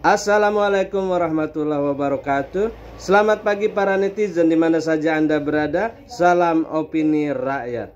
Assalamualaikum warahmatullahi wabarakatuh. Selamat pagi para netizen di mana saja Anda berada. Salam opini rakyat.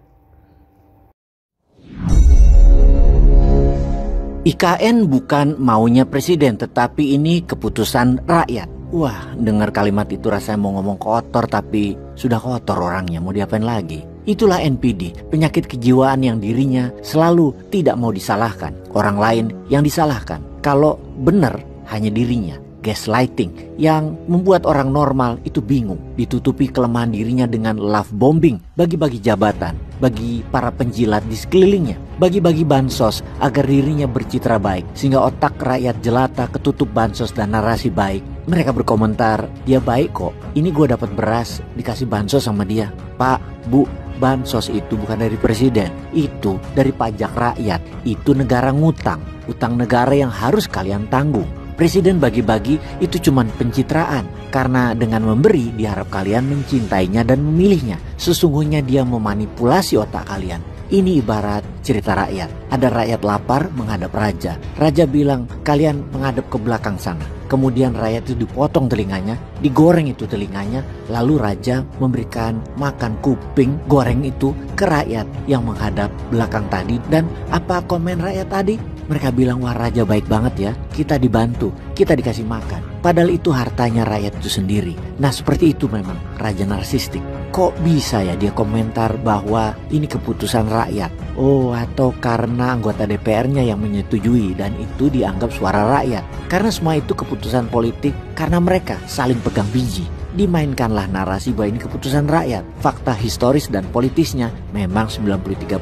IKN bukan maunya presiden, tetapi ini keputusan rakyat. Wah, dengar kalimat itu rasanya mau ngomong kotor, tapi sudah kotor orangnya, mau diapain lagi? Itulah NPD, penyakit kejiwaan yang dirinya selalu tidak mau disalahkan. Orang lain yang disalahkan. Kalau benar, hanya dirinya. Gaslighting yang membuat orang normal itu bingung. Ditutupi kelemahan dirinya dengan love bombing, bagi-bagi jabatan, bagi para penjilat di sekelilingnya, bagi-bagi bansos agar dirinya bercitra baik, sehingga otak rakyat jelata ketutup bansos dan narasi baik. Mereka berkomentar, dia baik kok, ini gue dapat beras, dikasih bansos sama dia. Pak, Bu, bansos itu bukan dari presiden, itu dari pajak rakyat, itu negara ngutang, utang negara yang harus kalian tanggung. Presiden bagi-bagi itu cuma pencitraan, karena dengan memberi diharap kalian mencintainya dan memilihnya. Sesungguhnya dia memanipulasi otak kalian. Ini ibarat cerita rakyat. Ada rakyat lapar menghadap raja. Raja bilang, kalian menghadap ke belakang sana. Kemudian rakyat itu dipotong telinganya, digoreng itu telinganya, lalu raja memberikan makan kuping goreng itu ke rakyat yang menghadap belakang tadi. Dan apa komen rakyat tadi? Mereka bilang, wah raja baik banget ya, kita dibantu, kita dikasih makan. Padahal itu hartanya rakyat itu sendiri. Nah seperti itu memang raja narsistik. Kok bisa ya dia komentar bahwa ini keputusan rakyat? Oh, atau karena anggota DPR-nya yang menyetujui dan itu dianggap suara rakyat. Karena semua itu keputusan politik, karena mereka saling pegang biji. Dimainkanlah narasi bahwa ini keputusan rakyat. Fakta historis dan politisnya memang 93%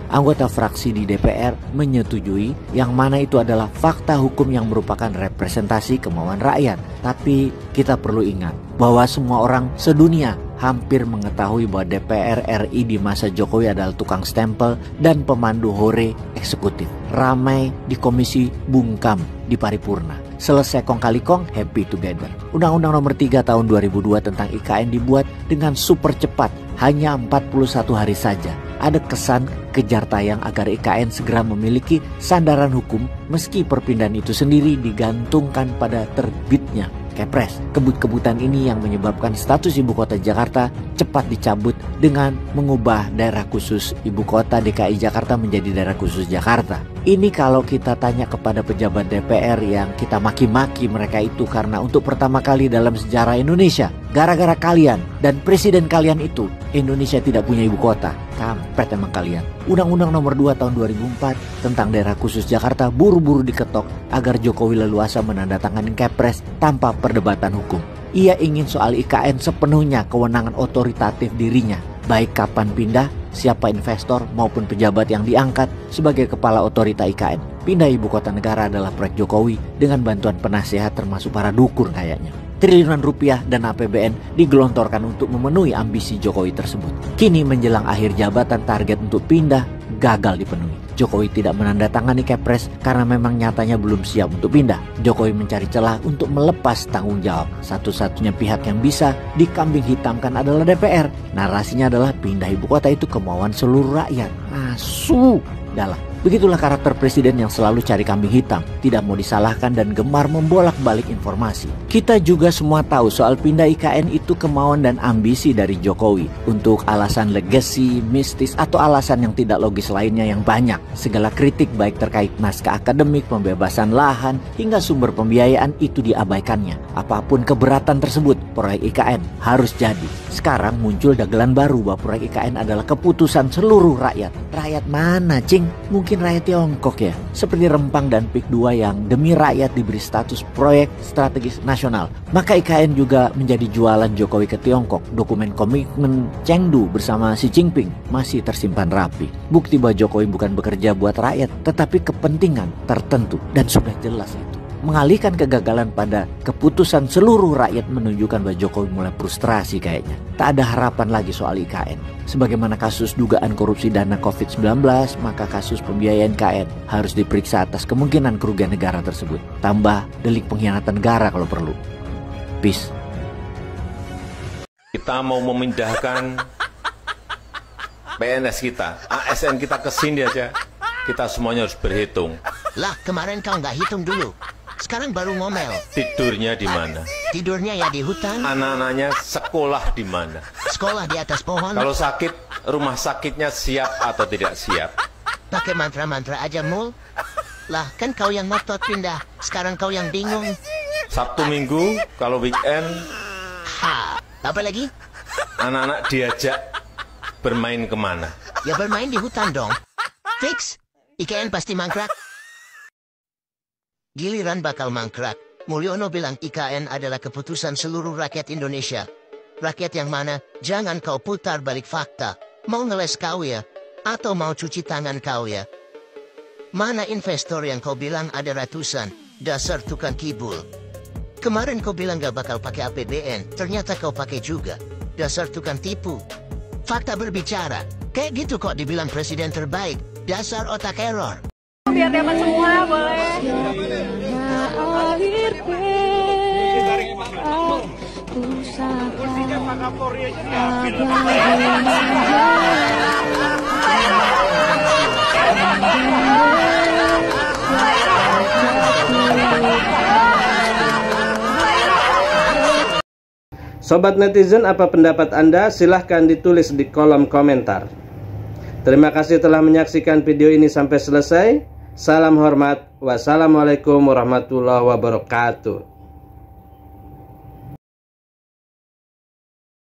anggota fraksi di DPR menyetujui, yang mana itu adalah fakta hukum yang merupakan representasi kemauan rakyat. Tapi kita perlu ingat bahwa semua orang sedunia hampir mengetahui bahwa DPR RI di masa Jokowi adalah tukang stempel dan pemandu hore eksekutif. Ramai di komisi bungkam di paripurna. Selesai kong kali kong, happy together. Undang-Undang nomor 3 tahun 2002 tentang IKN dibuat dengan super cepat, hanya 41 hari saja. Ada kesan kejar tayang agar IKN segera memiliki sandaran hukum, meski perpindahan itu sendiri digantungkan pada terbitnya Kepres. Kebut-kebutan ini yang menyebabkan status ibu kota Jakarta cepat dicabut dengan mengubah daerah khusus ibu kota DKI Jakarta menjadi daerah khusus Jakarta. Ini kalau kita tanya kepada pejabat DPR yang kita maki-maki mereka itu karena untuk pertama kali dalam sejarah Indonesia, gara-gara kalian dan presiden kalian itu, Indonesia tidak punya ibu kota. Kampret emang kalian. Undang-Undang nomor 2 tahun 2004 tentang daerah khusus Jakarta buru-buru diketok agar Jokowi leluasa menandatangani Kepres tanpa perdebatan hukum. Ia ingin soal IKN sepenuhnya kewenangan otoritatif dirinya, baik kapan pindah, siapa investor maupun pejabat yang diangkat sebagai kepala otorita IKN. Pindah ibu kota negara adalah proyek Jokowi dengan bantuan penasehat termasuk para dukun kayaknya. Triliunan rupiah dan APBN digelontorkan untuk memenuhi ambisi Jokowi tersebut. Kini menjelang akhir jabatan, target untuk pindah gagal dipenuhi. Jokowi tidak menandatangani Kepres karena memang nyatanya belum siap untuk pindah. Jokowi mencari celah untuk melepas tanggung jawab. Satu-satunya pihak yang bisa dikambing hitamkan adalah DPR. Narasinya adalah pindah ibu kota itu kemauan seluruh rakyat. Asu dalam. Begitulah karakter presiden yang selalu cari kambing hitam, tidak mau disalahkan dan gemar membolak-balik informasi. Kita juga semua tahu soal pindah IKN itu kemauan dan ambisi dari Jokowi untuk alasan legacy, mistis, atau alasan yang tidak logis lainnya yang banyak. Segala kritik baik terkait naskah akademik, pembebasan lahan, hingga sumber pembiayaan itu diabaikannya. Apapun keberatan tersebut, proyek IKN harus jadi. Sekarang muncul dagelan baru bahwa proyek IKN adalah keputusan seluruh rakyat. Rakyat mana, Cing? Mungkin rakyat Tiongkok ya, seperti Rempang dan PIK 2 yang demi rakyat diberi status proyek strategis nasional. Maka IKN juga menjadi jualan Jokowi ke Tiongkok. Dokumen komitmen Chengdu bersama Xi Jinping masih tersimpan rapi. Bukti bahwa Jokowi bukan bekerja buat rakyat, tetapi kepentingan tertentu, dan sudah jelas itu. Mengalihkan kegagalan pada keputusan seluruh rakyat menunjukkan bahwa Jokowi mulai frustrasi kayaknya. Tak ada harapan lagi soal IKN. Sebagaimana kasus dugaan korupsi dana COVID-19, maka kasus pembiayaan IKN harus diperiksa atas kemungkinan kerugian negara tersebut. Tambah delik pengkhianatan negara kalau perlu. Peace. Kita mau memindahkan PNS kita, ASN kita ke sini aja. Kita semuanya harus berhitung. Lah, kemarin kau nggak hitung dulu. sekarang baru ngomel. Tidurnya di mana? Tidurnya ya di hutan. Anak-anaknya sekolah di mana? Sekolah di atas pohon. Kalau sakit, rumah sakitnya siap atau tidak siap? Pakai mantra-mantra aja, Mul. Lah, kan kau yang ngotot pindah. Sekarang kau yang bingung. Sabtu Minggu, kalau weekend, Ha, apa lagi? anak-anak diajak bermain kemana? Ya bermain di hutan dong. Fix. IKN pasti mangkrak. Giliran bakal mangkrak. Mulyono bilang IKN adalah keputusan seluruh rakyat Indonesia. Rakyat yang mana, jangan kau putar balik fakta. Mau ngeles kau ya? Atau mau cuci tangan kau ya? Mana investor yang kau bilang ada ratusan? Dasar tukang kibul. Kemarin kau bilang gak bakal pakai APBN, ternyata kau pakai juga. Dasar tukang tipu. Fakta berbicara. Kayak gitu kok dibilang presiden terbaik. Dasar otak error. Biar dapat semua boleh. Sobat netizen, apa pendapat Anda? Silahkan ditulis di kolom komentar. Terima kasih telah menyaksikan video ini sampai selesai. Salam hormat. Wassalamualaikum warahmatullahi wabarakatuh.